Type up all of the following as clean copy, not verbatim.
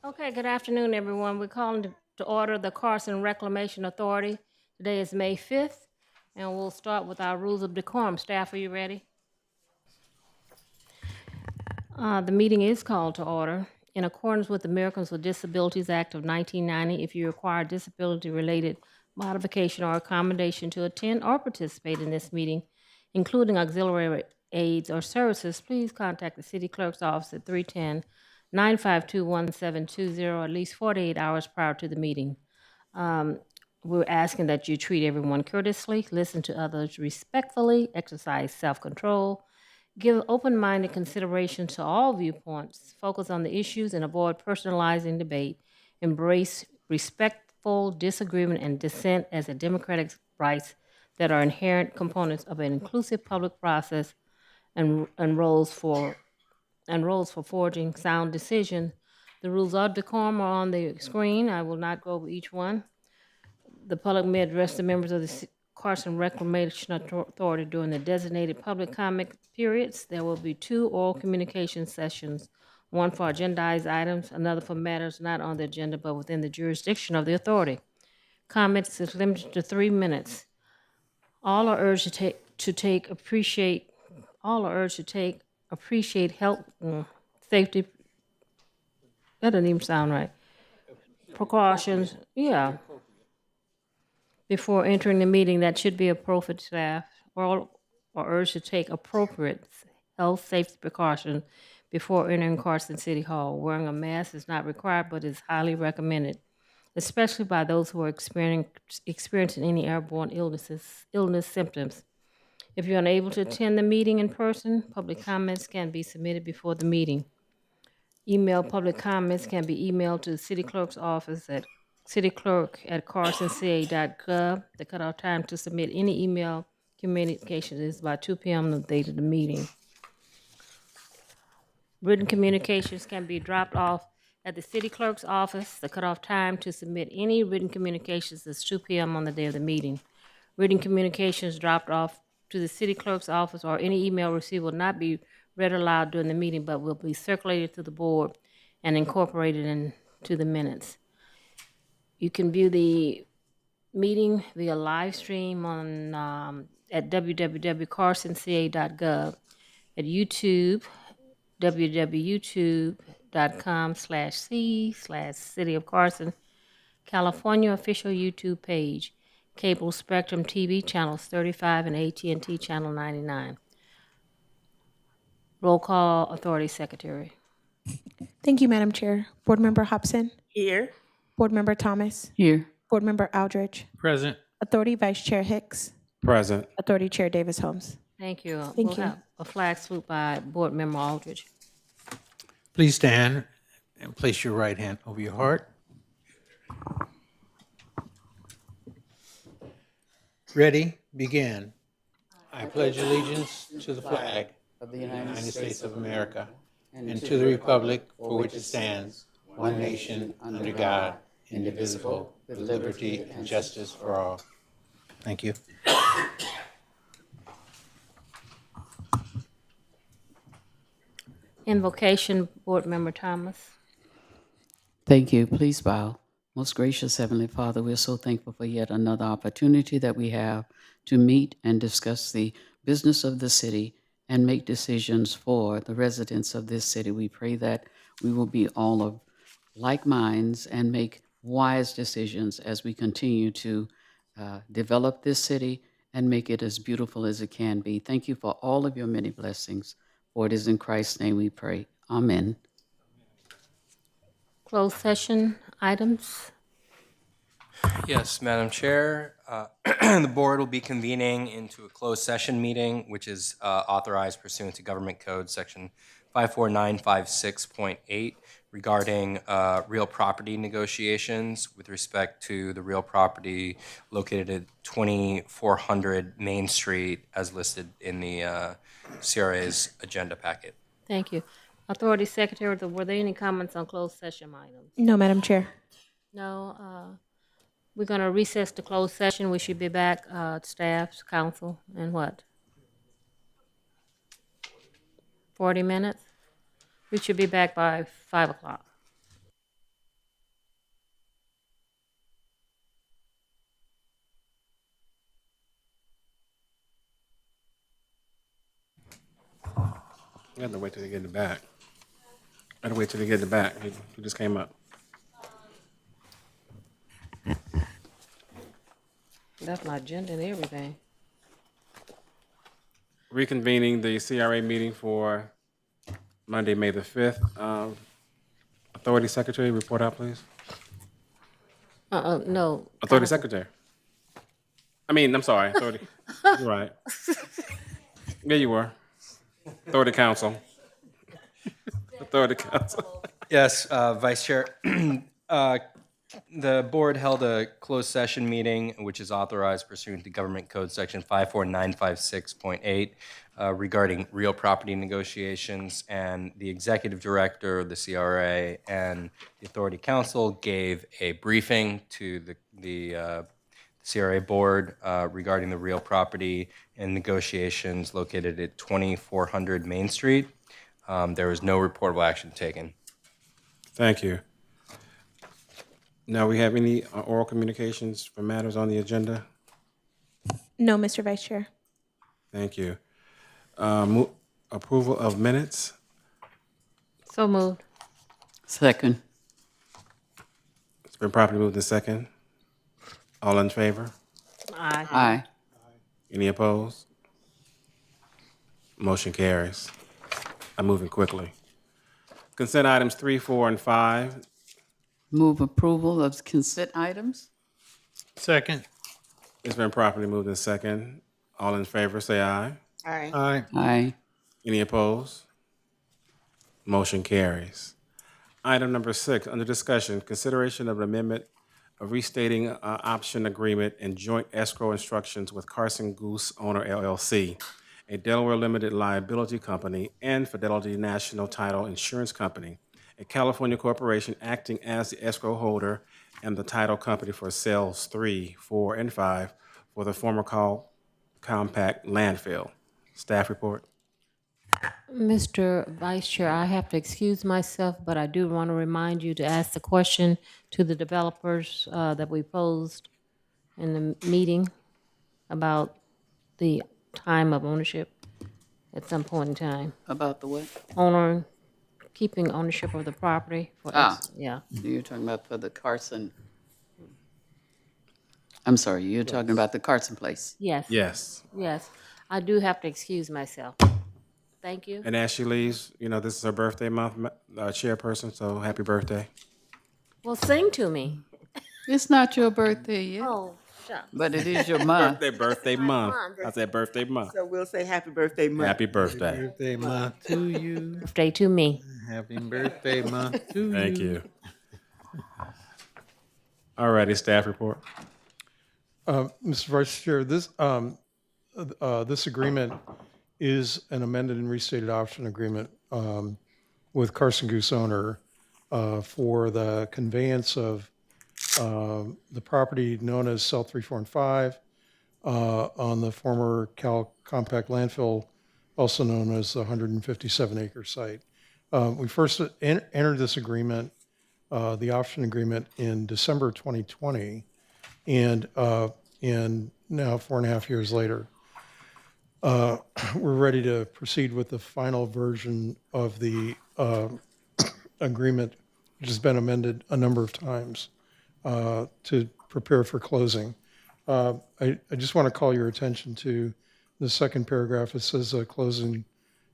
Okay, good afternoon, everyone. We're calling to order the Carson Reclamation Authority. Today is May 5th, and we'll start with our rules of decorum. Staff, are you ready? The meeting is called to order. In accordance with the Americans with Disabilities Act of 1990, if you require disability-related modification or accommodation to attend or participate in this meeting, including auxiliary aids or services, please contact the city clerk's office at 310-952-1720 at least 48 hours prior to the meeting. We're asking that you treat everyone courteously, listen to others respectfully, exercise self-control, give open-minded consideration to all viewpoints, focus on the issues, and avoid personalizing debate. Embrace respectful disagreement and dissent as a democratic rights that are inherent components of an inclusive public process and roles for forging sound decisions. The rules of decorum are on the screen. I will not go over each one. The public may address the members of the Carson Reclamation Authority during the designated public comment periods. There will be 2 oral communication sessions, one for agendized items, another for matters not on the agenda but within the jurisdiction of the authority. Comments is limited to 3 minutes. All are urged to take appreciate health safety. That doesn't even sound right. Precautions, yeah. Before entering the meeting, that should be appropriate staff. All are urged to take appropriate health safety precautions before entering Carson City Hall. Wearing a mask is not required, but is highly recommended, especially by those who are experiencing any airborne illness symptoms. If you're unable to attend the meeting in person, public comments can be submitted before the meeting. Email public comments can be emailed to the city clerk's office at cityclerk@carsonca.gov. The cutoff time to submit any email communication is by 2 p.m. on the date of the meeting. Written communications can be dropped off at the city clerk's office. The cutoff time to submit any written communications is 2 p.m. on the day of the meeting. Written communications dropped off to the city clerk's office or any email received will not be read aloud during the meeting, but will be circulated to the board and incorporated into the minutes. You can view the meeting via live stream on at www.carsonca.gov, at YouTube, www.youtube.com/C/City of Carson, California official YouTube page, Cable Spectrum TV channels 35 and AT&T channel 99. Roll call, Authority Secretary. Thank you, Madam Chair. Board Member Hobson. Here. Board Member Thomas. Here. Board Member Aldridge. Present. Authority Vice Chair Hicks. Present. Authority Chair Davis Holmes. Thank you. Thank We'll you. have a flag salute by Board Member Aldridge. Please stand and place your right hand over your heart. Ready? Begin. I pledge allegiance to the flag of the United States of America and to the republic for which it stands, one nation, under God, indivisible, with liberty and justice for all. Thank you. Invocation, Board Member Thomas. Thank you. Please bow. Most gracious Heavenly Father, we're so thankful for yet another opportunity that we have to meet and discuss the business of the city and make decisions for the residents of this city. We pray that we will be all of like minds and make wise decisions as we continue to develop this city and make it as beautiful as it can be. Thank you for all of your many blessings. For it is in Christ's name we pray. Amen. Closed session items. Yes, Madam Chair. The board will be convening into a closed session meeting, which is authorized pursuant to Government Code Section 54956.8 regarding real property negotiations with respect to the real property located at 2400 Main Street as listed in the CRA's agenda packet. Thank you. Authority Secretary, were there any comments on closed session items? No, Madam Chair. No. We're going to recess the closed session. We should be back, staff, council, in what? 40 minutes? We should be back by 5 o'clock. I have to wait till they get in the back. I have to wait till they get in the back. He just came up. That's my agenda and everything. Reconvening the CRA meeting for Monday, May the 5th. Authority Secretary, report out, please. No. Authority council. Secretary. I'm sorry, Authority. You're right. Yeah, you were. Authority Council. Authority Council. Yes, Vice Chair. The board held a closed session meeting, which is authorized pursuant to Government Code Section 54956.8 regarding real property negotiations, and the executive director of the CRA and the Authority Council gave a briefing to the CRA board regarding the real property and negotiations located at 2400 Main Street. There was no reportable action taken. Thank you. Now, we have any oral communications for matters on the agenda? No, Mr. Vice Chair. Thank you. Approval of minutes? So moved. Second. It's been properly moved in second. All in favor? Aye. Aye. Any opposed? Motion carries. I'm moving quickly. Consent items 3, 4, and 5. Move approval of consent items? Second. It's been properly moved in second. All in favor, say aye. Aye. Aye. Any opposed? Motion carries. Item number 6, under discussion, consideration of an amendment of restating option agreement and joint escrow instructions with Carson Goose Owner LLC, a Delaware limited liability company, and Fidelity National Title Insurance Company, a California corporation acting as the escrow holder and the title company for sales 3, 4, and 5 for the former compact landfill. Staff report. Mr. Vice Chair, I have to excuse myself, but I do want to remind you to ask the question to the developers that we posed in the meeting about the time of ownership at some point in time. About the what? Keeping ownership of the property. Yeah. You're talking about for the Carson. I'm sorry, you're talking about the Carson place. Yes. Yes. Yes. I do have to excuse myself. Thank you. And as she leaves, this is her birthday month, chairperson, so happy birthday. Well, sing to me. It's not your birthday yet, Oh, shucks. but it is your month. Birthday month. I said birthday month. So we'll say happy birthday month. Happy birthday. Birthday month to you. Birthday to me. Happy birthday month to you. Thank you. All righty, staff report. Mr. Vice Chair, this agreement is an amended and restated option agreement with Carson Goose Owner for the conveyance of the property known as Cell 3, 4, and 5 on the former Cal Compact landfill, also known as the 157-acre site. We first entered this agreement, the option agreement, in December 2020, and now 4.5 years later, we're ready to proceed with the final version of the agreement, which has been amended a number of times to prepare for closing. I just want to call your attention to the second paragraph. It says closing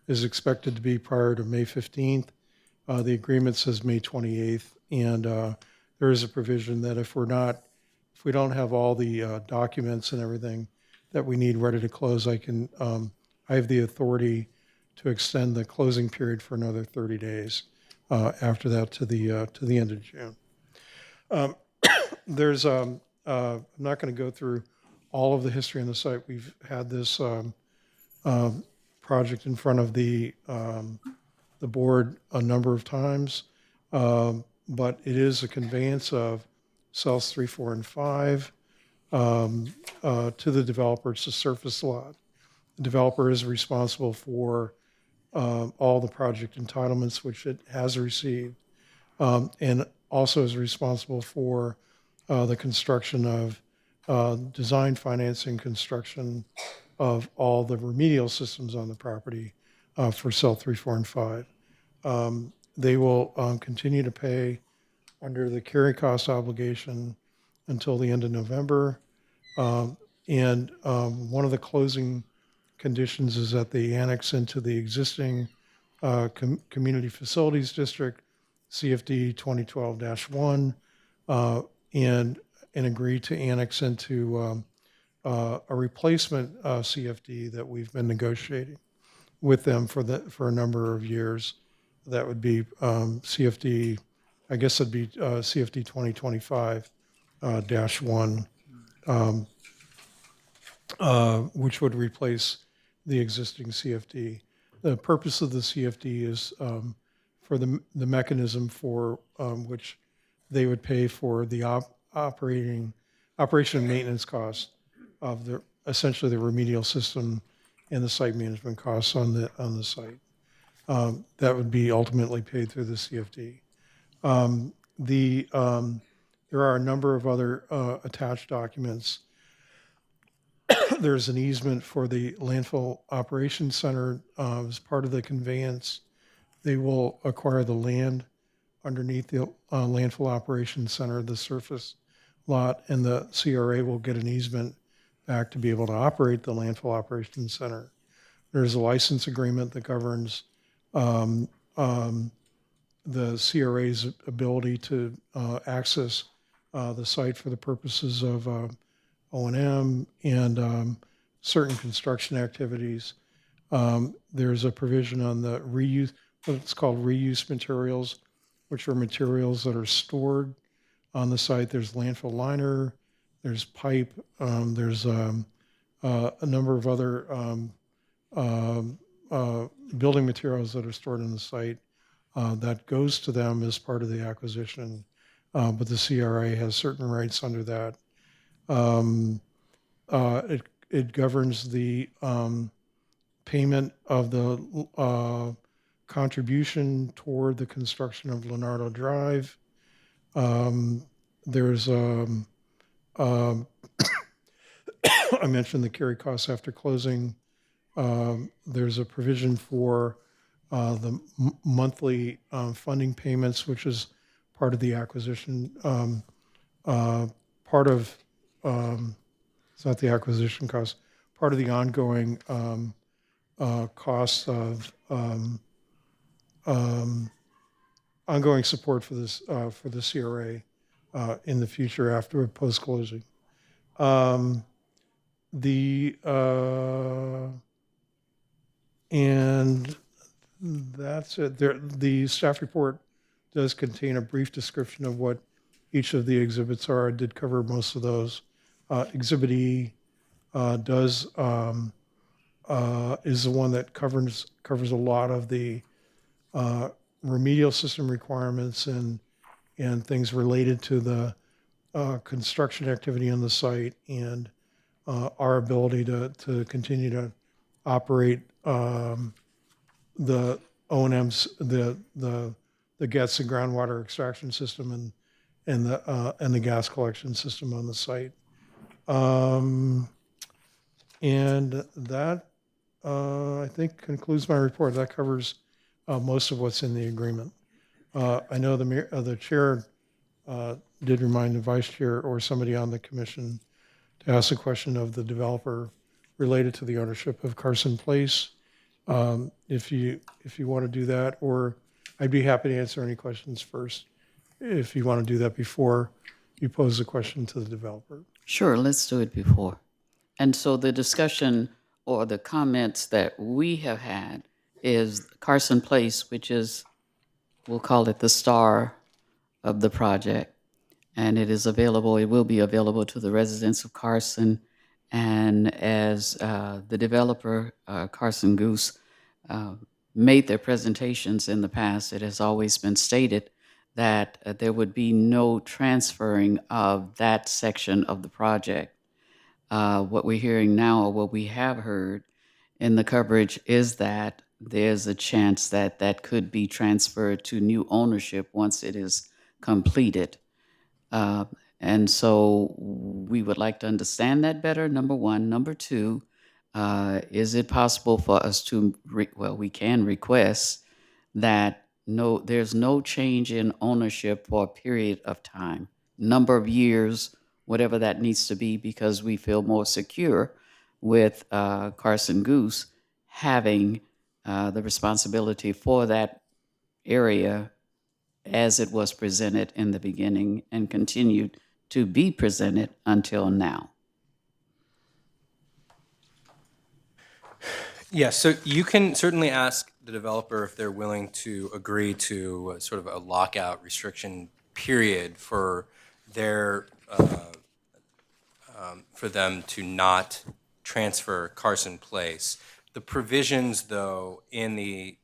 is expected to be prior to May 15th. The agreement says May 28th, and there is a provision that if we don't have all the documents and everything that we need ready to close, I have the authority to extend the closing period for another 30 days after that to the end of June. I'm not going to go through all of the history on the site. We've had this project in front of the board a number of times, but it is a conveyance of cells 3, 4, and 5 to the developer. It's a surface lot. The developer is responsible for all the project entitlements, which it has received, and also is responsible for the construction of design, financing, construction of all the remedial systems on the property, for cell 3, 4, and 5. They will continue to pay under the carry cost obligation until the end of November. One of the closing conditions is that they annex into the existing Community Facilities District, CFD 2012-1, and agree to annex into a replacement CFD that we've been negotiating with them for a number of years. That would be CFD, I guess it'd be CFD 2025-1, which would replace the existing CFD. The purpose of the CFD is for the mechanism for which they would pay for the operation and maintenance costs of essentially the remedial system and the site management costs on the site. That would be ultimately paid through the CFD. There are a number of other attached documents. There's an easement for the landfill operations center as part of the conveyance. They will acquire the land underneath the landfill operations center, the surface lot, and the CRA will get an easement back to be able to operate the landfill operations center. There's a license agreement that governs the CRA's ability to access the site for the purposes of O&M and certain construction activities. There's a provision on the reuse, what's called reuse materials, which are materials that are stored on the site. There's landfill liner, there's pipe, there's a number of other building materials that are stored on the site that goes to them as part of the acquisition, but the CRA has certain rights under that. It governs the payment of the contribution toward the construction of Leonardo Drive. There's I mentioned the carry costs after closing. There's a provision for the monthly funding payments, which is part of the acquisition. Part of it's not the acquisition cost. Part of the ongoing costs of ongoing support for this for the CRA in the future after post closing. And that's it. The staff report does contain a brief description of what each of the exhibits are. I did cover most of those. Exhibit E is the one that covers a lot of the remedial system requirements and things related to the construction activity on the site and our ability to continue to operate the O&M's the gas and groundwater extraction system and the gas collection system on the site. And that I think concludes my report. That covers most of what's in the agreement. I know the chair did remind the vice chair or somebody on the commission to ask a question of the developer related to the ownership of Carson Place. If you want to do that, or I'd be happy to answer any questions first if you want to do that before you pose the question to the developer. Sure, let's do it before. And so the discussion or the comments that we have had is Carson Place, which is, we'll call it the star of the project. And it will be available to the residents of Carson. And as the developer, Carson Goose, made their presentations in the past, it has always been stated that there would be no transferring of that section of the project. What we're hearing now, or what we have heard in the coverage, is that there's a chance that that could be transferred to new ownership once it is completed. And so we would like to understand that better, number one. Number two, Is it possible for us to, we can request that there's no change in ownership for a period of time, number of years, whatever that needs to be, because we feel more secure with Carson Goose having the responsibility for that area as it was presented in the beginning and continued to be presented until now. Yeah, so you can certainly ask the developer if they're willing to agree to sort of a lockout restriction period for their, for them to not transfer Carson Place. The provisions, though, in the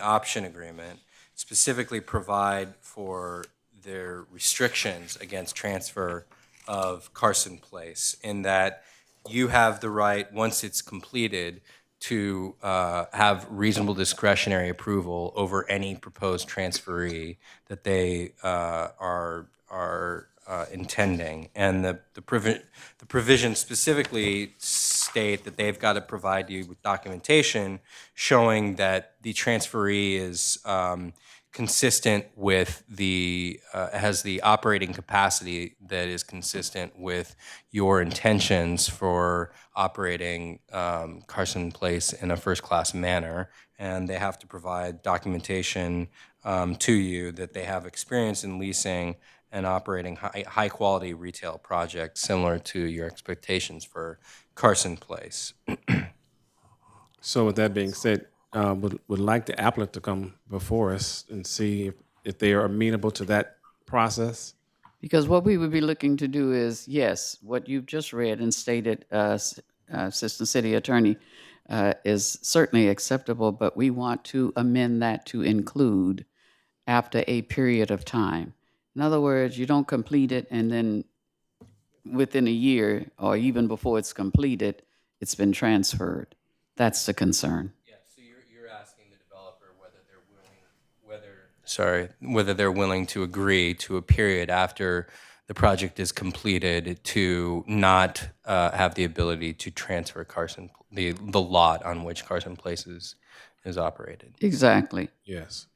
option agreement specifically provide for their restrictions against transfer of Carson Place, in that you have the right, once it's completed, to have reasonable discretionary approval over any proposed transferee that they are intending. And the provisions specifically state that they've got to provide you with documentation showing that the transferee is consistent with has the operating capacity that is consistent with your intentions for operating Carson Place in a first-class manner. And they have to provide documentation to you that they have experience in leasing and operating high-quality retail projects similar to your expectations for Carson Place. So with that being said, would like the applicant to come before us and see if they are amenable to that process? Because what we would be looking to do is, yes, what you've just read and stated, Assistant City Attorney, is certainly acceptable, but we want to amend that to include after a period of time. In other words, you don't complete it and then within a year or even before it's completed, it's been transferred. That's the concern. Yeah, so you're asking the developer whether they're willing to agree to a period after the project is completed to not have the ability to transfer the lot on which Carson Place is operated. Exactly. Yes.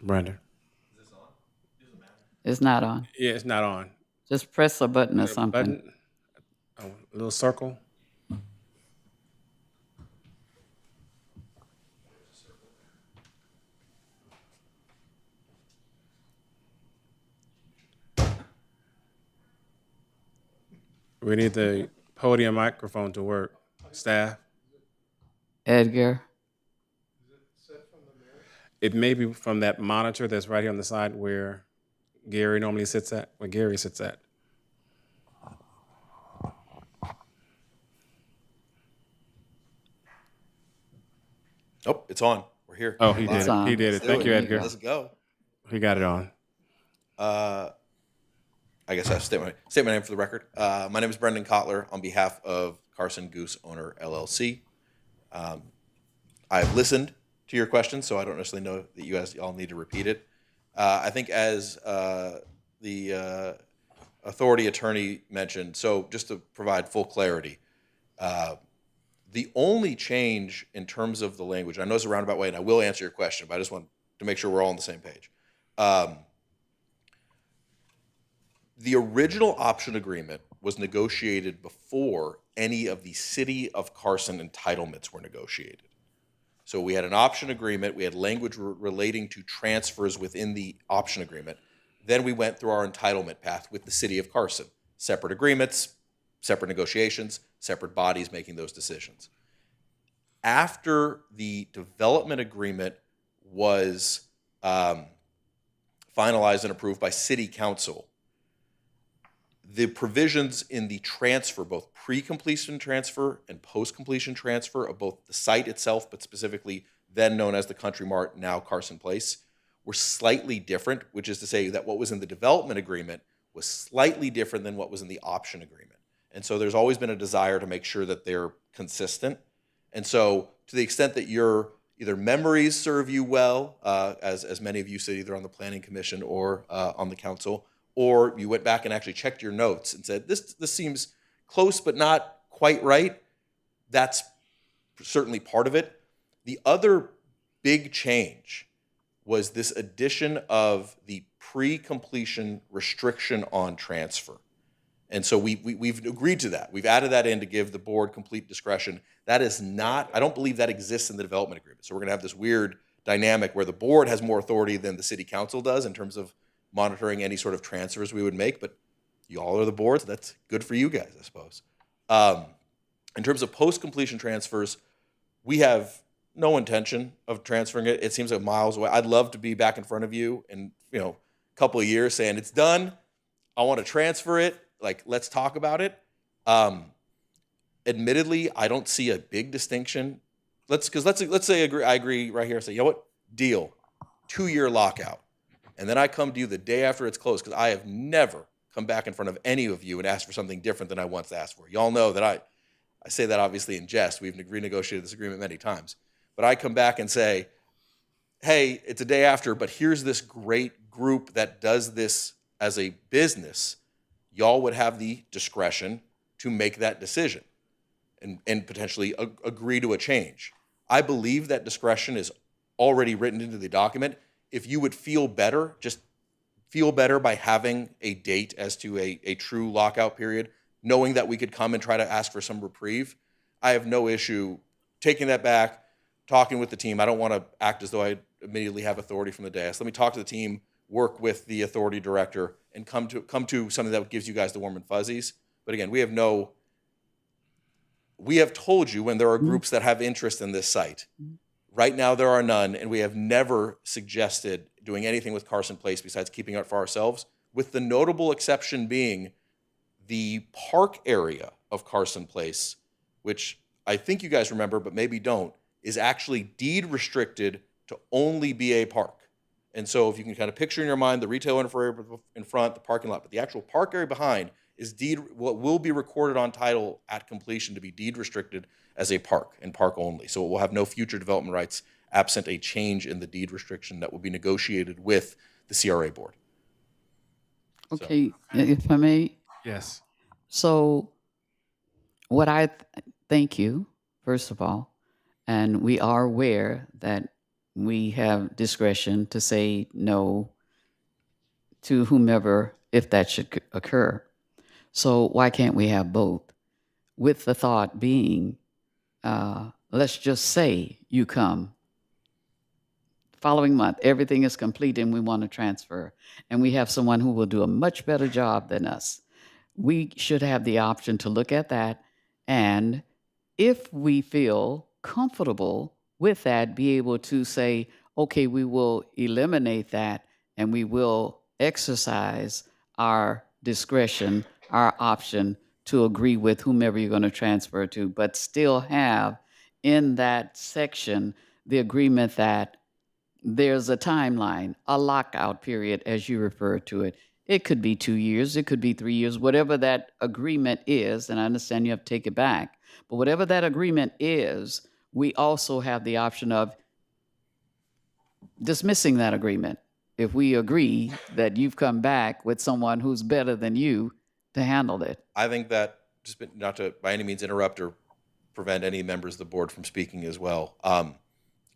Brandon? It's not on. Yeah, it's not on. Just press a button or something. Button, a little circle. We need the podium microphone to work. Staff? Edgar, It may be from that monitor that's right here on the side where Gary normally sits at, where Gary sits at. Oh, it's on. We're here. Oh, he did It's it. on. He did it. Let's Thank do you, it. Edgar. Let's go. He got it on. I guess I state my name for the record. My name is Brendan Kotler on behalf of Carson Goose Owner LLC. I've listened to your questions, so I don't necessarily know that you guys all need to repeat it. I think as the authority attorney mentioned, so just to provide full clarity, the only change in terms of the language, I know it's a roundabout way, and I will answer your question, but I just want to make sure we're all on the same page. The original option agreement was negotiated before any of the City of Carson entitlements were negotiated. So we had an option agreement, we had language relating to transfers within the option agreement. Then we went through our entitlement path with the City of Carson. Separate agreements, separate negotiations, separate bodies making those decisions. After the development agreement was finalized and approved by City Council, the provisions in the transfer, both pre-completion transfer and post-completion transfer of both the site itself, but specifically then known as the Country Mart, now Carson Place, were slightly different, which is to say that what was in the development agreement was slightly different than what was in the option agreement. And so there's always been a desire to make sure that they're consistent. And so to the extent that your either memories serve you well, as many of you sit either on the Planning Commission or on the council, or you went back and actually checked your notes and said, this seems close but not quite right. That's certainly part of it. The other big change was this addition of the pre-completion restriction on transfer. And so we've agreed to that. We've added that in to give the board complete discretion. That is not, I don't believe that exists in the development agreement. So we're going to have this weird dynamic where the board has more authority than the city council does in terms of monitoring any sort of transfers we would make. But you all are the board, so that's good for you guys, I suppose. In terms of post-completion transfers, we have no intention of transferring it. It seems like miles away. I'd love to be back in front of you in a couple of years saying it's done. I want to transfer it. Like, let's talk about it. Admittedly, I don't see a big distinction. Let's say I agree right here. Say, you know what? Deal. 2-year lockout. And then I come to you the day after it's closed, because I have never come back in front of any of you and asked for something different than I once asked for. Y'all know that I say that obviously in jest. We've renegotiated this agreement many times. But I come back and say, hey, it's a day after, but here's this great group that does this as a business. Y'all would have the discretion to make that decision and potentially agree to a change. I believe that discretion is already written into the document. If you would feel better, just feel better by having a date as to a true lockout period, knowing that we could come and try to ask for some reprieve. I have no issue taking that back, talking with the team. I don't want to act as though I immediately have authority from the dais. Let me talk to the team, work with the authority director, and come to something that gives you guys the warm and fuzzies. But again, we have told you when there are groups that have interest in this site. Right now there are none, and we have never suggested doing anything with Carson Place besides keeping it for ourselves, with the notable exception being the park area of Carson Place, which I think you guys remember, but maybe don't, is actually deed restricted to only be a park. And so if you can kind of picture in your mind the retail area in front, the parking lot, but the actual park area behind is what will be recorded on title at completion to be deed restricted as a park and park only. So it will have no future development rights absent a change in the deed restriction that will be negotiated with the CRA board. Okay, if I may. Yes. So what thank you, first of all, and we are aware that we have discretion to say no to whomever if that should occur. So why can't we have both? With the thought being, let's just say you come. Following month, everything is complete and we want to transfer. And we have someone who will do a much better job than us. We should have the option to look at that. And if we feel comfortable with that, be able to say, okay, we will eliminate that and we will exercise our discretion, our option to agree with whomever you're going to transfer to, but still have in that section the agreement that there's a timeline, a lockout period, as you refer to it. It could be 2 years, it could be 3 years, whatever that agreement is, and I understand you have to take it back, but whatever that agreement is, we also have the option of dismissing that agreement if we agree that you've come back with someone who's better than you to handle it. I think that, not to by any means interrupt or prevent any members of the board from speaking as well,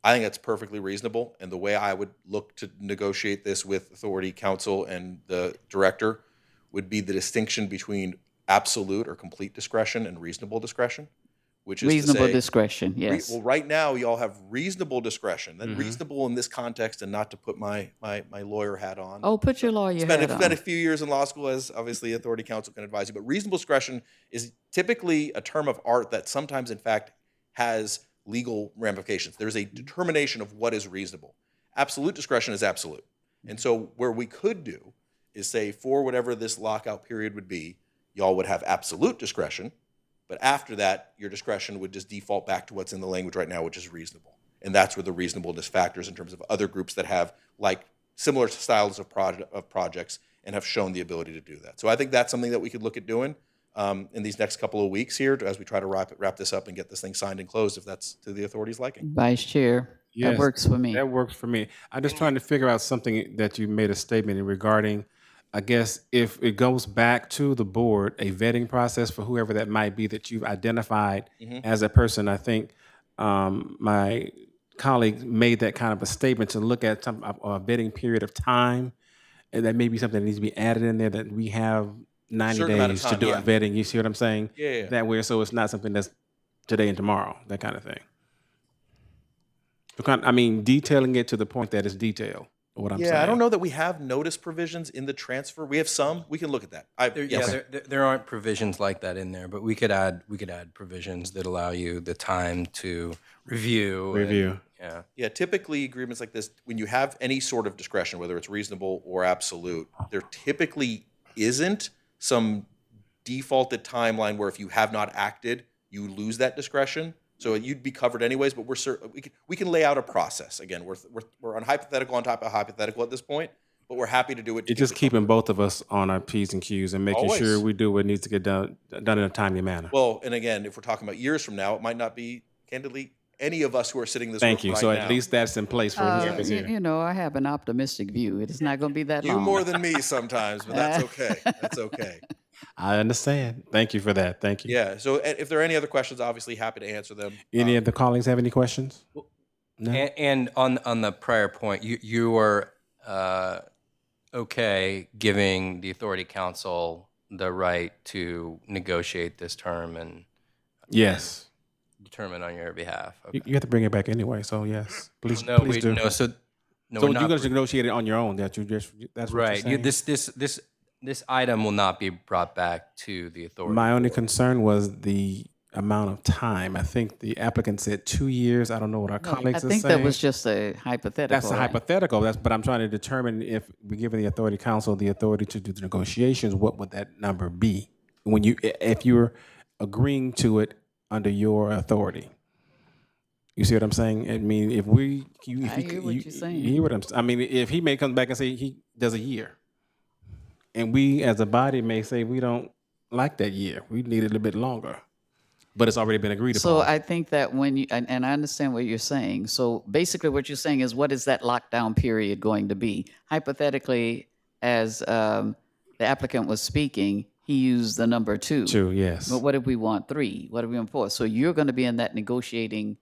I think that's perfectly reasonable. And the way I would look to negotiate this with authority, council, and the director would be the distinction between absolute or complete discretion and reasonable discretion, which is reasonable to say, discretion, yes. well, right now y'all have reasonable discretion. And reasonable in this context, and not to put my lawyer hat on. Oh, put your lawyer hat on. Spent a few years in law school, as obviously authority council can advise you. But reasonable discretion is typically a term of art that sometimes, in fact, has legal ramifications. There's a determination of what is reasonable. Absolute discretion is absolute. And so where we could do is say, for whatever this lockout period would be, y'all would have absolute discretion, but after that, your discretion would just default back to what's in the language right now, which is reasonable. And that's where the reasonableness factors in terms of other groups that have like similar styles of projects and have shown the ability to do that. So I think that's something that we could look at doing in these next couple of weeks here as we try to wrap this up and get this thing signed and closed, if that's to the authority's liking. Vice Chair, that works for me. That works for me. I'm just trying to figure out something that you made a statement in regarding I guess if it goes back to the board, a vetting process for whoever that might be that you've identified as a person, I think my colleague made that kind of a statement to look at some a vetting period of time, and that may be something that needs to be added in there that we have 90 Certain amount of days to time, do yeah. a vetting. You see what I'm saying? Yeah. That way, so it's not something that's today and tomorrow, that kind of thing. I mean, detailing it to the point that it's detailed. What I'm saying. Yeah, I don't know that we have notice provisions in the transfer. We have some. We can look at that. Yes. There aren't provisions like that in there, but we could add provisions that allow you the time to review. Yeah. Yeah, typically agreements like this, when you have any sort of discretion, whether it's reasonable or absolute, there typically isn't some defaulted timeline where if you have not acted, you lose that discretion. So you'd be covered anyways, but we can lay out a process. Again, we're on hypothetical on top of hypothetical at this point, but we're happy to do it. It's just keeping both of us on our P's and Q's and making Always. sure we do what needs to get done in a timely manner. Well, and again, if we're talking about years from now, it might not be, candidly, any of us who are sitting in this room Thank you. right So now. at least that's in place for whoever's here. You know, I have an optimistic view. It is not going to be that You long. more than me sometimes, but that's okay. That's okay. I understand. Thank you for that. Thank you. Yeah. So if there are any other questions, obviously happy to answer them. Any of the colleagues have any questions? No? And on the prior point, you were okay giving the authority council the right to negotiate this term and Yes. determine on your behalf. Okay. You have to bring it back anyway. So yes, please, No, please do. no. So So we're you're not going to negotiate it on your own. That's what right. You're You, saying? this item will not be brought back to the authority. My only concern was the amount of time. I think the applicant said 2 years. I don't know what our I colleagues are think saying. that was just a hypothetical. That's a right? hypothetical. But I'm trying to determine if we're giving the authority council the authority to do the negotiations, what would that number be if you're agreeing to it under your authority? You see what I'm saying? I mean, if I hear what you're saying. You hear what I mean, if he may come back and say he does a year, and we as a body may say we don't like that year, we need it a little bit longer, but it's already been agreed So upon. I think that when you, and I understand what you're saying. So basically what you're saying is, what is that lockdown period going to be? Hypothetically, as the applicant was speaking, he used the number 2. 2, yes. But what if we want 3? What if we want 4? So you're going to be in that negotiating.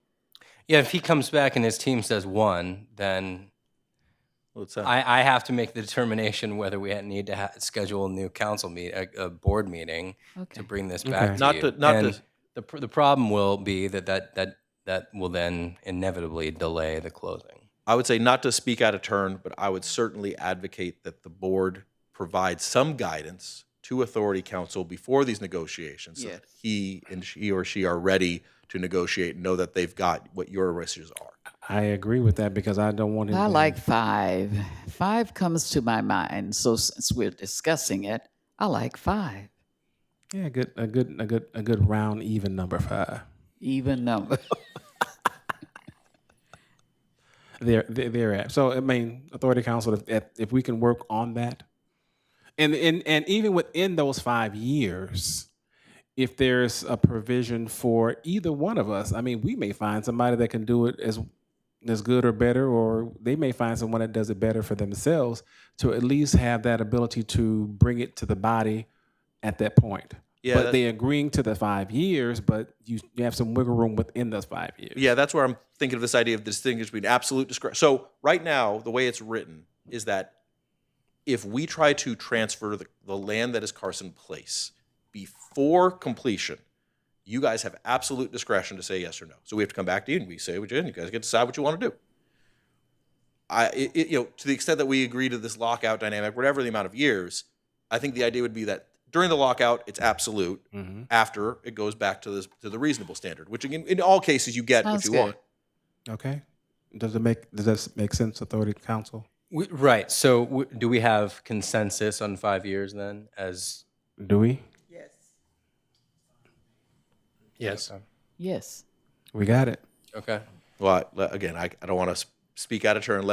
Yeah, if he comes back and his team says 1, then I have to make the determination whether we need to schedule a new council a board meeting to bring this back to you. The problem will be that will then inevitably delay the closing. I would say not to speak out of turn, but I would certainly advocate that the board provide some guidance to authority council before these negotiations, so that he or she are ready to negotiate and know that they've got what your wishes are. I agree with that because I don't want it. I like 5. 5 comes to my mind. So since we're discussing it, I like 5. Yeah, a good round even number 5. Even number. They're at. So I mean, authority council, if we can work on that, and even within those 5 years, if there's a provision for either one of us, I mean, we may find somebody that can do it as good or better, or they may find someone that does it better for themselves, to at least have that ability to bring it to the body at that point. Yeah, but they agreeing to the 5 years, but you have some wiggle room within those 5 years. Yeah, that's where I'm thinking of this idea of distinguishing between absolute discretion. So right now, the way it's written is that if we try to transfer the land that is Carson Place before completion, you guys have absolute discretion to say yes or no. So we have to come back to you and we say what you, and you guys get to decide what you want to do. To the extent that we agree to this lockout dynamic, whatever the amount of years, I think the idea would be that during the lockout, it's absolute. Mm-hmm. After, it goes back to the reasonable standard, which again, in all cases, you get what you want. Okay. Does that make sense, authority council? Right. So do we have consensus on 5 years then? Do we? Yes. Yes. We got it. Okay. Well, again, I don't want to speak out of turn.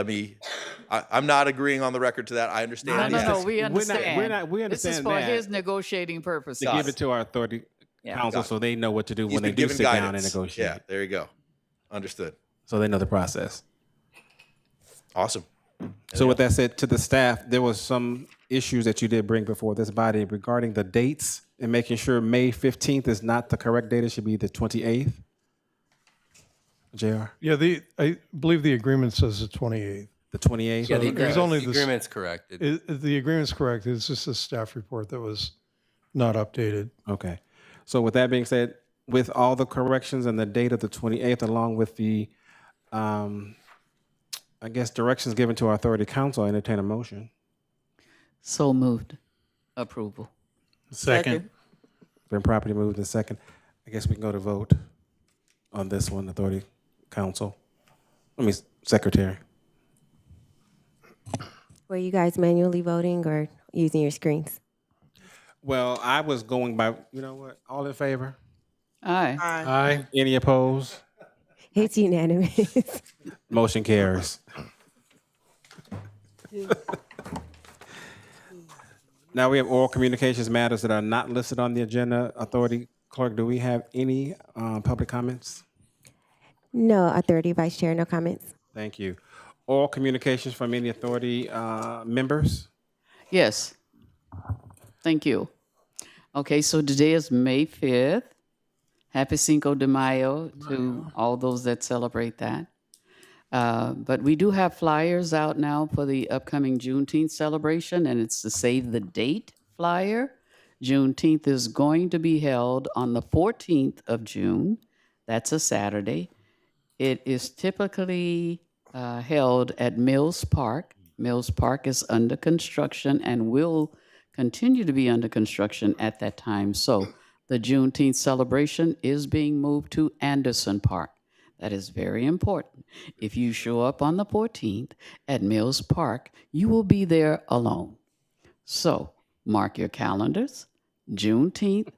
I'm not agreeing on the record to that. I understand. No, we understand. We understand this is for that. his negotiating purposes. To give it to our authority council so they know what to do He's when they been do given sit guidance. down and negotiate. Yeah, there you go. Understood. So they know the process. Awesome. So with that said, to the staff, there was some issues that you did bring before this body regarding the dates and making sure May 15th is not the correct date. It should be the 28th. JR, Yeah, I believe the agreement says the 28th. the 28th? Yeah, the it was only the this- agreement's correct. The agreement's correct. It's just a staff report that was not updated. Okay. So with that being said, with all the corrections and the date of the 28th, along with the, I guess, directions given to our authority council, I entertain a motion. So moved. Approval. Second. Been properly moved and second. I guess we can go to vote on this one, authority council. Secretary. Were you guys manually voting or using your screens? Well, I was going by, you know what, all in favor? Aye. Aye. Any opposed? It's unanimous. Motion carries. Now we have oral communications matters that are not listed on the agenda. Authority clerk, do we have any public comments? No, Authority Vice Chair, no comments. Thank you. Oral communications from any authority members? Yes. Thank you. Okay, so today is May 5th. Happy Cinco de Mayo to all those that celebrate that. But we do have flyers out now for the upcoming Juneteenth celebration, and it's the Save the Date flyer. Juneteenth is going to be held on the 14th of June. That's a Saturday. It is typically held at Mills Park. Mills Park is under construction and will continue to be under construction at that time. So the Juneteenth celebration is being moved to Anderson Park. That is very important. If you show up on the 14th at Mills Park, you will be there alone. So mark your calendars, Juneteenth,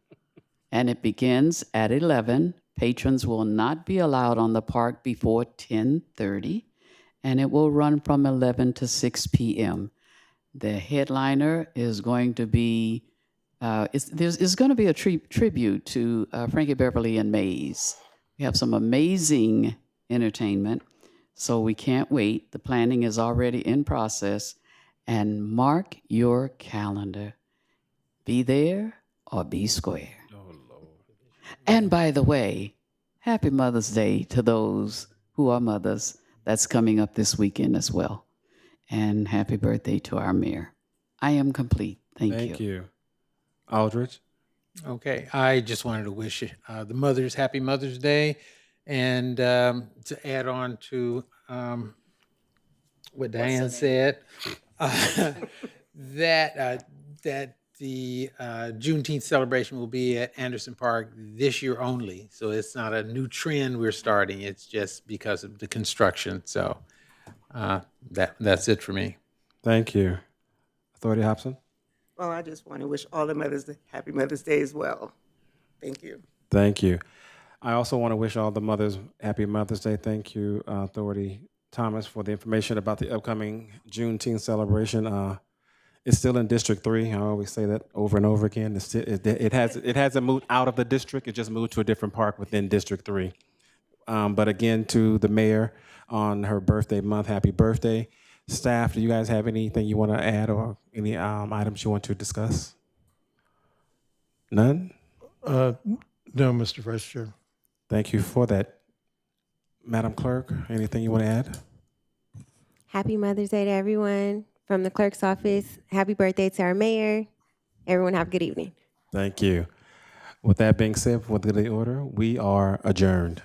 and it begins at 11. Patrons will not be allowed on the park before 10:30, and it will run from 11 to 6 p.m. The headliner is going to be, there's going to be a tribute to Frankie Beverly and Mays. We have some amazing entertainment, so we can't wait. The planning is already in process, and mark your calendar. Be there or be square. And by the way, happy Mother's Day to those who are mothers. That's coming up this weekend as well. And happy birthday to our mayor. I am complete. Thank you. Thank you. Aldridge? Okay, I just wanted to wish the mothers happy Mother's Day, and to add on to what Diane said, that the Juneteenth celebration will be at Anderson Park this year only. So it's not a new trend we're starting. It's just because of the construction. So that's it for me. Thank you. Authority Hobson? Well, I just want to wish all the mothers happy Mother's Day as well. Thank you. Thank you. I also want to wish all the mothers happy Mother's Day. Thank you, Authority Thomas, for the information about the upcoming Juneteenth celebration. It's still in District 3. I always say that over and over again. It hasn't moved out of the district. It just moved to a different park within District 3. But again, to the mayor on her birthday month, happy birthday. Staff, do you guys have anything you want to add or any items you want to discuss? None? No, Mr. Vice Chair. Thank you for that. Madam Clerk, anything you want to add? Happy Mother's Day to everyone from the clerk's office. Happy birthday to our mayor. Everyone have a good evening. Thank you. With that being said, for the order, we are adjourned.